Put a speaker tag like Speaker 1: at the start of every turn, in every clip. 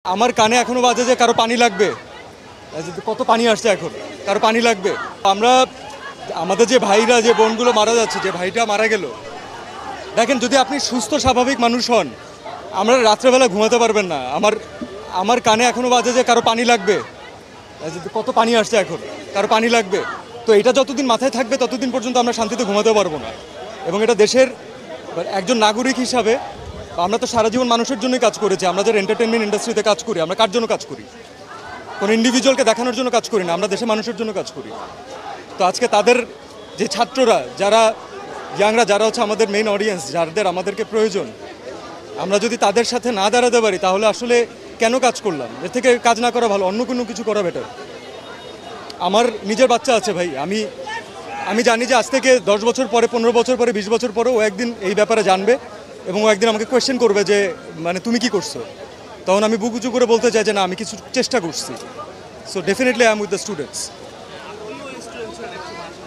Speaker 1: আমার কানে এখনো বাজে যে কারো পানি লাগবে, কত পানি আসছে এখন, কারো পানি লাগবে। আমরা আমাদের যে ভাইরা যে বোনগুলো মারা যাচ্ছে, যে ভাইটা মারা গেল, দেখেন যদি আপনি সুস্থ স্বাভাবিক মানুষ হন, আমরা রাত্রেবেলা ঘুমাতে পারবেন না। আমার কানে এখনো বাজে যে কারো পানি লাগবে, কত পানি আসছে এখন, কারো পানি লাগবে। তো এটা যতদিন মাথায় থাকবে ততদিন পর্যন্ত আমরা শান্তিতে ঘুমাতে পারবো না। এবং এটা দেশের একজন নাগরিক হিসাবে আমরা তো সারা জীবন মানুষের জন্যই কাজ করেছি। আমরা যারা এন্টারটেনমেন্ট ইন্ডাস্ট্রিতে কাজ করি, আমরা কার জন্য কাজ করি? কোনো ইন্ডিভিজুয়ালকে দেখানোর জন্য কাজ করি না, আমরা দেশের মানুষের জন্য কাজ করি। তো আজকে তাদের যে ছাত্ররা, যারা ইয়াংরা, যারা হচ্ছে আমাদের মেইন অডিয়েন্স, যাদের আমাদেরকে প্রয়োজন, আমরা যদি তাদের সাথে না দাঁড়াতে পারি তাহলে আসলে কেন কাজ করলাম? এর থেকে কাজ না করা ভালো, অন্য কোনো কিছু করা বেটার। আমার নিজের বাচ্চা আছে ভাই, আমি জানি যে আজ থেকে 10 বছর পরে, 15 বছর পরে, 20 বছর পরে ও একদিন এই ব্যাপারে জানবে এবং ও একদিন আমাকে কোয়েশ্চেন করবে যে মানে তুমি কি করছো। তখন আমি বুক উঁচু করে বলতে চাই যে না, আমি কিছু চেষ্টা করছি। So definitely I am with the students.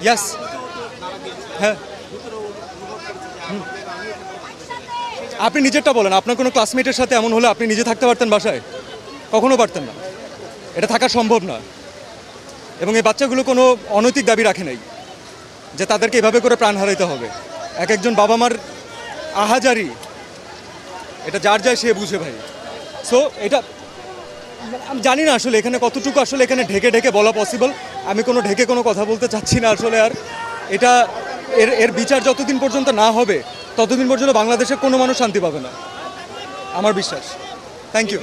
Speaker 1: Yes, হ্যাঁ। আপনি নিজেরটা বলেন, আপনার কোনো ক্লাসমেটের সাথে এমন হলে আপনি নিজে থাকতে পারতেন বাসায়? কখনো পারতেন না, এটা থাকা সম্ভব না। এবং এই বাচ্চাগুলো কোনো অনৈতিক দাবি রাখে নাই যে তাদেরকে এভাবে করে প্রাণ হারাইতে হবে। এক একজন বাবা মার আহাজারি, এটা যার যায় সে বুঝে ভাই। সো এটা আমি জানি না আসলে এখানে কতটুকু আসলে এখানে ঢেকে ঢেকে বলা পসিবল। আমি কোনো ঢেকে কোনো কথা বলতে চাচ্ছি না আসলে। আর এটা এর বিচার যতদিন পর্যন্ত না হবে ততদিন পর্যন্ত বাংলাদেশের কোনো মানুষ শান্তি পাবে না, আমার বিশ্বাস। Thank you.